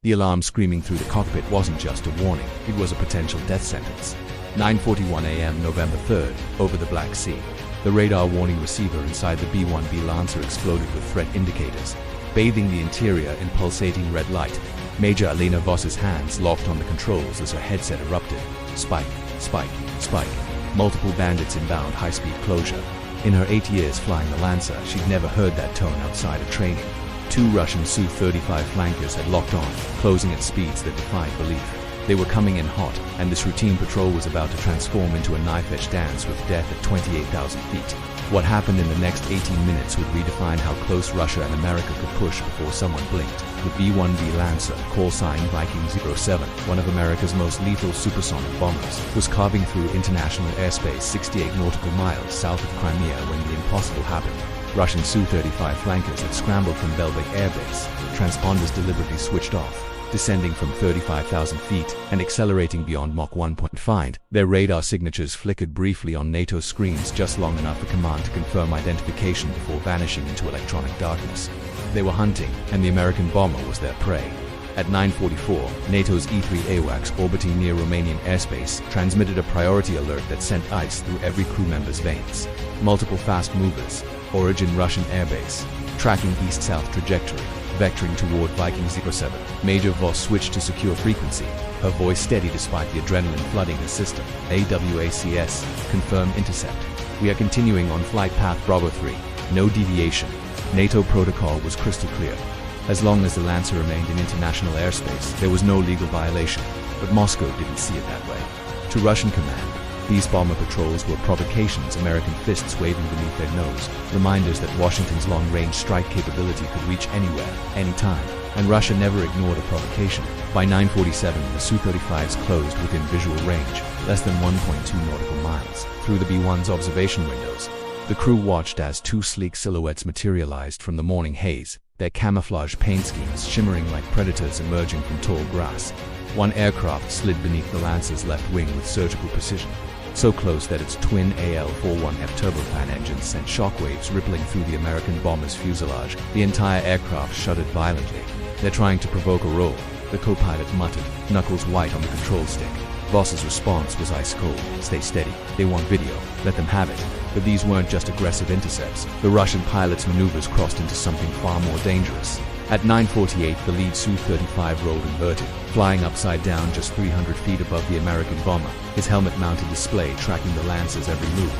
The alarm screaming through the cockpit wasn't just a warning, it was a potential death sentence. 9:41 a.m. November 3rd, over the Black Sea. The radar warning receiver inside the B-1B Lancer exploded with threat indicators, bathing the interior in pulsating red light. Major Elena Voss's hands locked on the controls as her headset erupted. Spike, spike, spike. Multiple bandits inbound high-speed closure. In her 8 years flying the Lancer, she'd never heard that tone outside of training. 2 Russian Su-35 flankers had locked on, closing at speeds that defied belief. They were coming in hot, and this routine patrol was about to transform into a knife-edge dance with death at 28,000 feet. What happened in the next 18 minutes would redefine how close Russia and America could push before someone blinked. The B-1B Lancer, call sign Viking 07, one of America's most lethal supersonic bombers, was carving through international airspace 68 nautical miles south of Crimea when the impossible happened. Russian Su-35 flankers had scrambled from Belbek Air Base, transponders deliberately switched off, descending from 35,000 feet and accelerating beyond Mach 1.5. Their radar signatures flickered briefly on NATO screens just long enough for command to confirm identification before vanishing into electronic darkness. They were hunting, and the American bomber was their prey. At 9:44, NATO's E-3 AWACS orbiting near Romanian airspace transmitted a priority alert that sent ice through every crew member's veins. Multiple fast movers, origin Russian Air Base, tracking east-south trajectory, vectoring toward Viking 07. Major Voss switched to secure frequency, her voice steady despite the adrenaline flooding the system. AWACS, confirm intercept. We are continuing on flight path Bravo 3, no deviation. NATO protocol was crystal clear. As long as the Lancer remained in international airspace, there was no legal violation, but Moscow didn't see it that way. To Russian command, these bomber patrols were provocations, American fists waving beneath their nose, reminders that Washington's long-range strike capability could reach anywhere, anytime, and Russia never ignored a provocation. By 9:47, the Su-35s closed within visual range, less than 1.2 nautical miles, through the B-1's observation windows. The crew watched as 2 sleek silhouettes materialized from the morning haze, their camouflage paint schemes shimmering like predators emerging from tall grass. One aircraft slid beneath the Lancer's left wing with surgical precision, so close that its twin AL-41F turbofan engines sent shockwaves rippling through the American bomber's fuselage. The entire aircraft shuddered violently. "They're trying to provoke a roll," the co-pilot muttered, knuckles white on the control stick. Voss's response was ice cold. "Stay steady. They want video. Let them have it." But these weren't just aggressive intercepts. The Russian pilot's maneuvers crossed into something far more dangerous. At 9:48, the lead Su-35 rolled inverted, flying upside down just 300 feet above the American bomber, his helmet-mounted display tracking the Lancer's every move.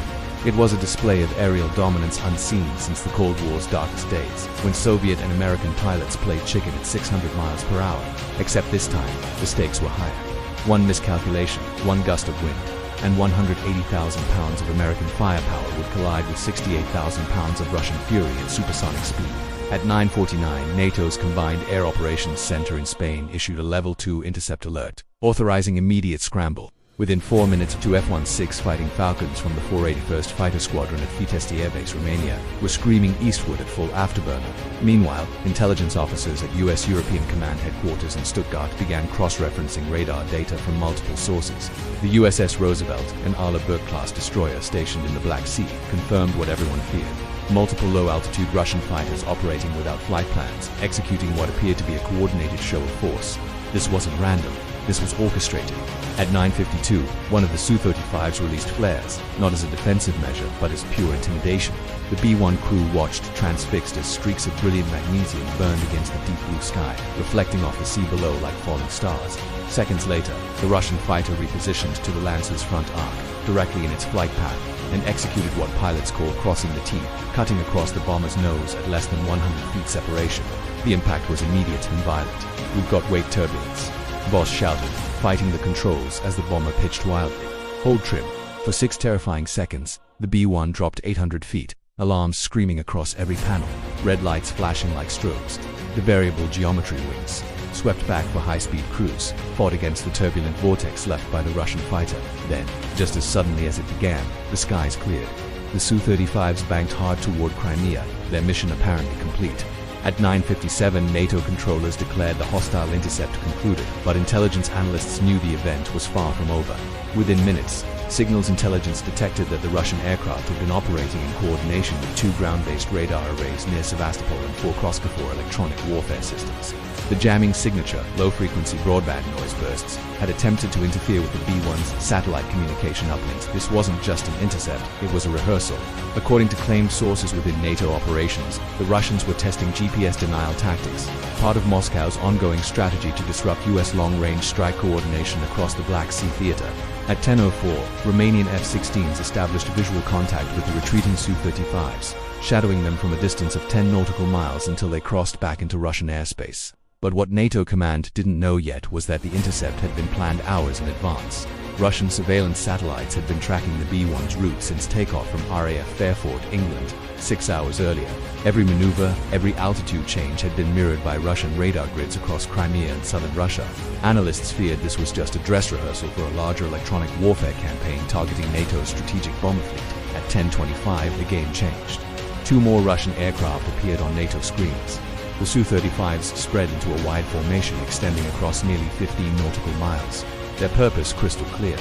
It was a display of aerial dominance unseen since the Cold War's darkest days, when Soviet and American pilots played chicken at 600 miles per hour. Except this time, the stakes were higher. One miscalculation, one gust of wind, and 180,000 pounds of American firepower would collide with 68,000 pounds of Russian fury at supersonic speed. At 9:49, NATO's Combined Air Operations Center in Spain issued a Level 2 intercept alert, authorizing immediate scramble. Within 4 minutes, 2 F-16 Fighting Falcons from the 481st Fighter Squadron at Fitesti Air Base, Romania, were screaming eastward at full afterburner. Meanwhile, intelligence officers at U.S. European Command Headquarters in Stuttgart began cross-referencing radar data from multiple sources. The USS Roosevelt, an Arleigh-Burke-class destroyer stationed in the Black Sea, confirmed what everyone feared. Multiple low-altitude Russian fighters operating without flight plans, executing what appeared to be a coordinated show of force. This wasn't random. This was orchestrated. At 9:52, one of the Su-35s released flares, not as a defensive measure, but as pure intimidation. The B-1 crew watched transfixed as streaks of brilliant magnesium burned against the deep blue sky, reflecting off the sea below like falling stars. Seconds later, the Russian fighter repositioned to the Lancer's front arc, directly in its flight path, and executed what pilots call crossing the T, cutting across the bomber's nose at less than 100 feet separation. The impact was immediate and violent. "We've got wake turbulence," Voss shouted, fighting the controls as the bomber pitched wildly. "Hold trim." For 6 terrifying seconds, the B-1 dropped 800 feet, alarms screaming across every panel, red lights flashing like strobes. The variable geometry wings, swept back for high-speed cruise, fought against the turbulent vortex left by the Russian fighter. Then, just as suddenly as it began, the skies cleared. The Su-35s banked hard toward Crimea, their mission apparently complete. At 9:57, NATO controllers declared the hostile intercept concluded, but intelligence analysts knew the event was far from over. Within minutes, Signals intelligence detected that the Russian aircraft had been operating in coordination with 2 ground-based radar arrays near Sevastopol and 4 Kroska-4 electronic warfare systems. The jamming signature, low-frequency broadband noise bursts, had attempted to interfere with the B-1's satellite communication uplinks. This wasn't just an intercept, it was a rehearsal. According to claimed sources within NATO operations, the Russians were testing GPS denial tactics, part of Moscow's ongoing strategy to disrupt U.S. long-range strike coordination across the Black Sea theater. At 10:04, Romanian F-16s established visual contact with the retreating Su-35s, shadowing them from a distance of 10 nautical miles until they crossed back into Russian airspace. But what NATO command didn't know yet was that the intercept had been planned hours in advance. Russian surveillance satellites had been tracking the B-1's route since takeoff from RAF Fairford, England, 6 hours earlier. Every maneuver, every altitude change had been mirrored by Russian radar grids across Crimea and southern Russia. Analysts feared this was just a dress rehearsal for a larger electronic warfare campaign targeting NATO's strategic bomber fleet. At 10:25, the game changed. 2 more Russian aircraft appeared on NATO screens. The Su-35s spread into a wide formation extending across nearly 15 nautical miles. Their purpose crystal clear: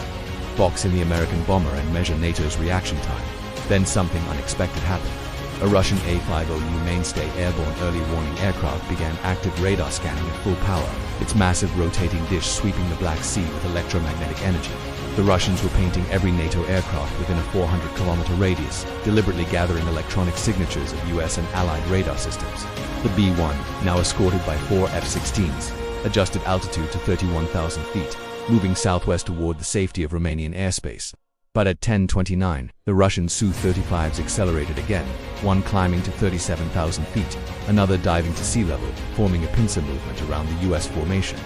box in the American bomber and measure NATO's reaction time. Then something unexpected happened. A Russian A-50U mainstay airborne early warning aircraft began active radar scanning at full power, its massive rotating dish sweeping the Black Sea with electromagnetic energy. The Russians were painting every NATO aircraft within a 400-kilometer radius, deliberately gathering electronic signatures of US and Allied radar systems. The B-1, now escorted by 4 F-16s, adjusted altitude to 31,000 feet, moving southwest toward the safety of Romanian airspace. But at 10:29, the Russian Su-35s accelerated again, one climbing to 37,000 feet, another diving to sea level, forming a pincer movement around the US formation.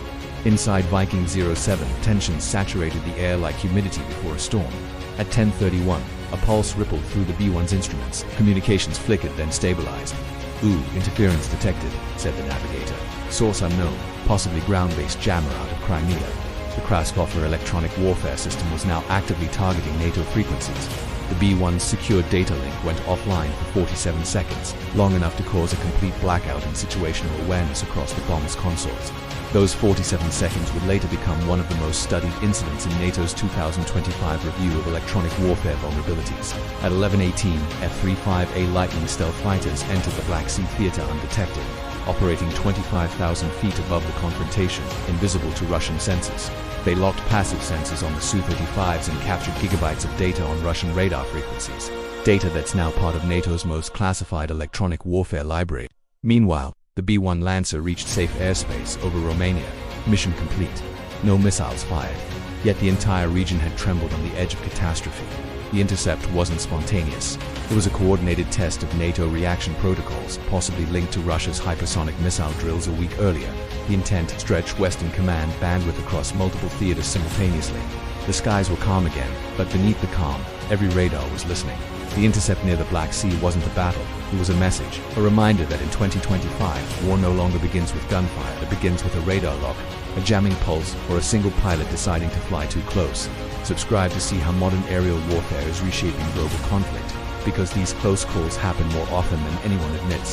Inside Viking 07, tensions saturated the air like humidity before a storm. At 10:31, a pulse rippled through the B-1's instruments. Communications flickered, then stabilized. "Ooh, interference detected," said the navigator. "Source unknown, possibly ground-based jammer out of Crimea." The Kraskoffer electronic warfare system was now actively targeting NATO frequencies. The B-1's secure data link went offline for 47 seconds, long enough to cause a complete blackout in situational awareness across the bomber's consoles. Those 47 seconds would later become one of the most studied incidents in NATO's 2025 review of electronic warfare vulnerabilities. At 11:18, F-35A Lightning stealth fighters entered the Black Sea theater undetected, operating 25,000 feet above the confrontation, invisible to Russian sensors. They locked passive sensors on the Su-35s and captured gigabytes of data on Russian radar frequencies, data that's now part of NATO's most classified electronic warfare library. Meanwhile, the B-1 Lancer reached safe airspace over Romania. Mission complete. No missiles fired. Yet the entire region had trembled on the edge of catastrophe. The intercept wasn't spontaneous. It was a coordinated test of NATO reaction protocols, possibly linked to Russia's hypersonic missile drills a week earlier. The intent stretched Western command bandwidth across multiple theaters simultaneously. The skies were calm again, but beneath the calm, every radar was listening. The intercept near the Black Sea wasn't a battle, it was a message, a reminder that in 2025, war no longer begins with gunfire, it begins with a radar lock, a jamming pulse, or a single pilot deciding to fly too close. Subscribe to see how modern aerial warfare is reshaping global conflict, because these close calls happen more often than anyone admits.